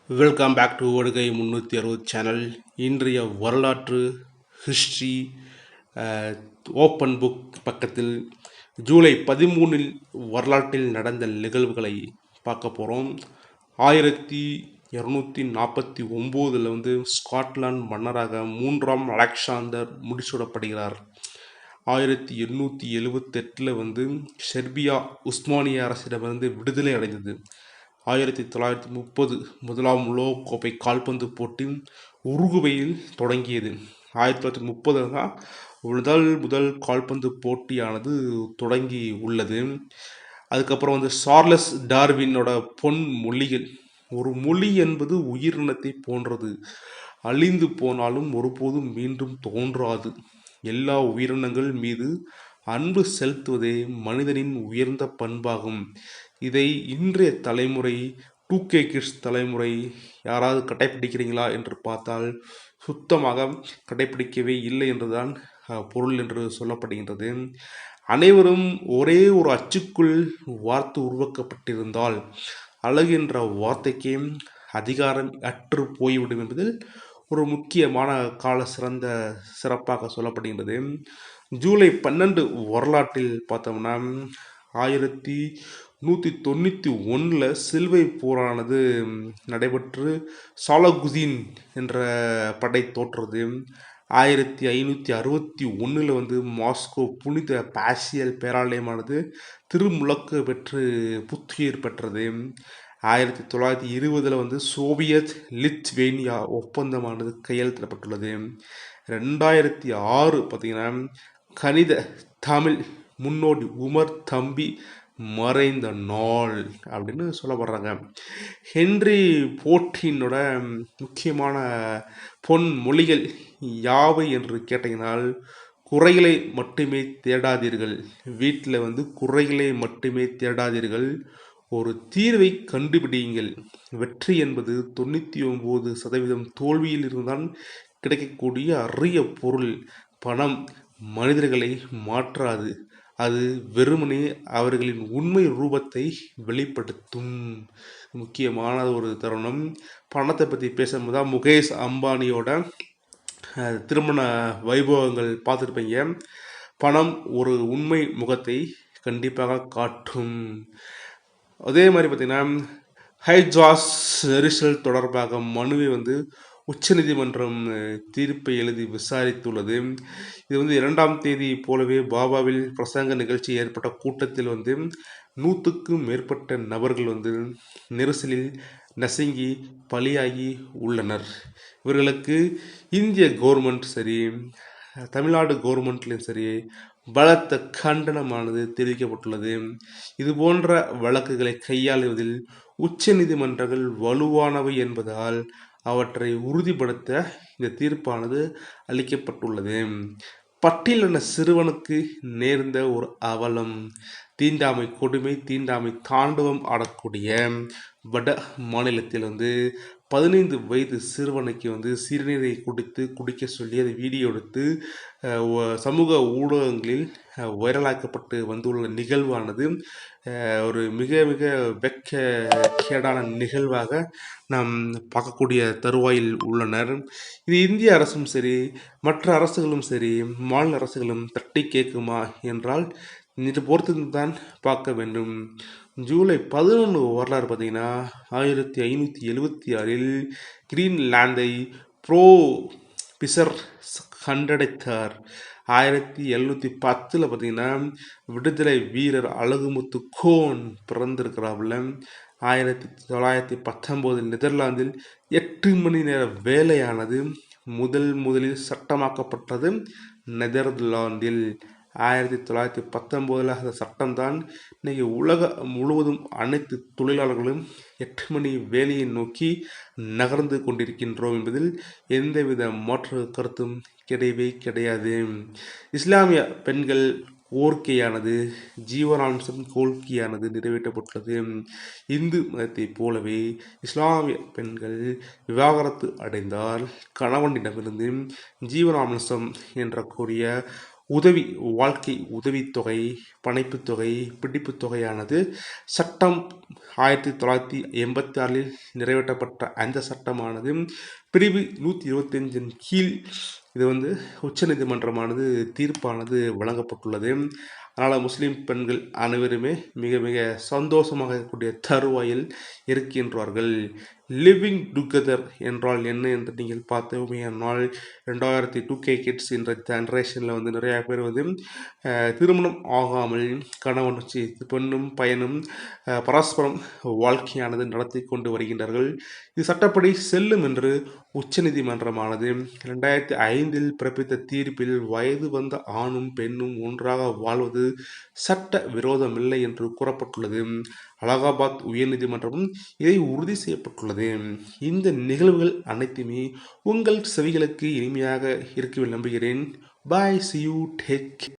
Welcome back to ஓடுகை 360 channel. இன்றைய வரலாற்று ஹிஸ்ட்ரி ஓப்பன் புக் பக்கத்தில் ஜூலை 13 வரலாற்றில் நடந்த நிகழ்வுகளை பார்க்க போகிறோம். 1249 ஸ்காட்லாந்து மன்னராக 3ஆம் அலெக்சாந்தர் முடிசூடப்படுகிறார். 1878 செர்பியா உஸ்மானிய அரசிடமிருந்து விடுதலை அடைந்தது. 1930 முதலாம் உலகக்கோப்பை கால்பந்து போட்டி உருகுவேயில் தொடங்கியது. 1930 முதல் கால்பந்து போட்டியானது தொடங்கி உள்ளது. அதுக்கப்புறம் சார்லஸ் டார்வினோட பொன் மொழிகள். ஒரு மொழி என்பது உயிரினத்தை போன்றது, அழிந்து போனாலும் ஒருபோதும் மீண்டும் தோன்றாது. எல்லா உயிரினங்கள் மீது அன்பு செலுத்துவதே மனிதனின் உயர்ந்த பண்பாகும். இதை இன்றைய தலைமுறை 2K கிட்ஸ் தலைமுறை யாராவது கடைப்பிடிக்கிறீங்களா என்று பார்த்தால் சுத்தமாக கடைப்பிடிக்கவே இல்லை என்றுதான் பொருள் என்று சொல்லப்படுகின்றது. அனைவரும் ஒரே ஒரு அச்சுக்குள் வார்த்தை உருவாக்கப்பட்டிருந்தால் அழகு என்ற வார்த்தைக்கே அதிகாரம் அற்று போய்விடும் என்பதில் ஒரு முக்கியமான சிறப்பாக சொல்லப்படுகின்றது. ஜூலை 12 வரலாற்றில் பார்த்தோம்னா 1191 சிலுவை போரானது நடைபெற்று சாலகுதீன் என்ற படை தோற்றது. 1561 மாஸ்கோ புனித பாசியல் பேராலயமானது திருமுழக்கு பெற்று புத்துயிர் பெற்றது. 1920 சோவியத் லித்வேனியா ஒப்பந்தமானது கையெழுத்திடப்பட்டுள்ளது. 2006 பார்த்தீங்கன்னா கணித தமிழ் முன்னோடி உமர் தம்பி மறைந்த நாள் அப்படின்னு சொல்லப்படுறாங்க. ஹென்றி போர்ட்டினோட முக்கியமான பொன் மொழிகள் யாவை என்று கேட்டீங்கன்னால், குறைகளை மட்டுமே தேடாதீர்கள். வீட்டில் குறைகளை மட்டுமே தேடாதீர்கள், ஒரு தீர்வை கண்டுபிடியுங்கள். வெற்றி என்பது 99% தோல்வியில் இருந்தால் கிடைக்கக்கூடிய அரிய பொருள். பணம் மனிதர்களை மாற்றாது, அது வெறுமனே அவர்களின் உண்மை ரூபத்தை வெளிப்படுத்தும். முக்கியமான ஒரு தருணம். பணத்தை பற்றி பேசும்போது முகேஷ் அம்பானியோட திருமண வைபவங்கள் பார்த்துருப்பீங்க. பணம் ஒரு உண்மை முகத்தை கண்டிப்பாக காட்டும். அதே மாதிரி பார்த்திங்கன்னா ஹைஜாஸ் நெரிசல் தொடர்பாக மனுவை உச்சநீதிமன்றம் தீர்ப்பை எழுதி விசாரித்துள்ளது. இது 2ஆம் தேதி போலவே பாபாவில் பிரசங்க நிகழ்ச்சி ஏற்பட்ட கூட்டத்தில் 100க்கும் மேற்பட்ட நபர்கள் நெரிசலில் நசுங்கி பலியாகி உள்ளனர். இவர்களுக்கு இந்திய கவர்மெண்ட் சரி, தமிழ்நாடு கவர்மெண்ட்லையும் சரி பலத்த கண்டனமானது தெரிவிக்கப்பட்டுள்ளது. இது போன்ற வழக்குகளை கையாளுவதில் உச்ச நீதிமன்றங்கள் வலுவானவை என்பதால் அவற்றை உறுதிப்படுத்த இந்த தீர்ப்பானது அளிக்கப்பட்டுள்ளது. பட்டியலின சிறுவனுக்கு நேர்ந்த ஒரு அவலம். தீண்டாமை கொடுமை, தீண்டாமை தாண்டவம் ஆடக்கூடிய வட மாநிலத்தில் 15 வயது சிறுவனுக்கு சிறுநீரை குடிக்க சொல்லி அதை வீடியோ எடுத்து சமூக ஊடகங்களில் வைரலாக்கப்பட்டு வந்துள்ள நிகழ்வானது ஒரு மிக மிக வெட்கக்கேடான நிகழ்வாக நாம் பார்க்கக்கூடிய தருவாயில் உள்ளனர். இது இந்திய அரசும் சரி, மற்ற அரசுகளும் சரி, மாநில அரசுகளும் தட்டி கேட்குமா என்றால் இது பொறுத்து தான் பார்க்க வேண்டும். ஜூலை 11 வரலாறு பார்த்தீங்கன்னா 1576 கிரீன்லாந்தை பிசர் கண்டடைத்தார். 1710 பார்த்தீங்கன்னா விடுதலை வீரர் அழகுமுத்து கோன் பிறந்திருக்கிறாப்புல. 1919 நெதர்லாந்தில் 8 மணி நேர வேலையானது முதலில் சட்டமாக்கப்பட்டது. நெதர்லாந்தில் 1919 அந்த சட்டம்தான் இன்னைக்கு உலக முழுவதும் அனைத்து தொழிலாளர்களும் 8 மணி வேலையை நோக்கி நகர்ந்து கொண்டிருக்கின்றோம் என்பதில் எந்தவித மாற்று கருத்தும் கிடையவே கிடையாது. இஸ்லாமிய பெண்கள் கோரிக்கையானது, ஜீவனாம்சம் கோரிக்கையானது நிறைவேற்றப்பட்டுள்ளது. இந்து மதத்தை போலவே இஸ்லாமிய பெண்கள் விவாகரத்து அடைந்தால் கணவனிடமிருந்து ஜீவனாம்சம் என்ற கூடிய உதவி வாழ்க்கை உதவித்தொகை, பணைப்புத் தொகை, பிடிப்புத் தொகையானது சட்டம் 1986 நிறைவேற்றப்பட்ட அந்த சட்டமானது பிரிவு 125 கீழ் இது உச்சநீதிமன்றமானது தீர்ப்பானது வழங்கப்பட்டுள்ளது. அதனால் முஸ்லீம் பெண்கள் அனைவருமே மிக மிக சந்தோஷமாக இருக்கக்கூடிய தருவாயில் இருக்கின்றார்கள். லிவிங் டுகெதர் என்றால் என்ன என்று நீங்கள் பார்த்தோமேயானால் 2002K கிட்ஸ் என்ற ஜென்ரேஷனில் நிறையா பேர் திருமணம் ஆகாமல் கணவன் பெண்ணும் பையனும் பரஸ்பரம் வாழ்க்கையானது நடத்தி கொண்டு வருகின்றார்கள். இது சட்டப்படி செல்லும் என்று உச்சநீதிமன்றமானது 2005 பிறப்பித்த தீர்ப்பில் வயது வந்த ஆணும் பெண்ணும் ஒன்றாக வாழ்வது சட்ட விரோதமில்லை என்று கூறப்பட்டுள்ளது. அலகாபாத் உயர்நீதிமன்றமும் இதை உறுதி செய்யப்பட்டுள்ளது. இந்த நிகழ்வுகள் அனைத்துமே உங்கள் செவிகளுக்கு இனிமையாக இருக்கும் நம்புகிறேன். பாய், see you, take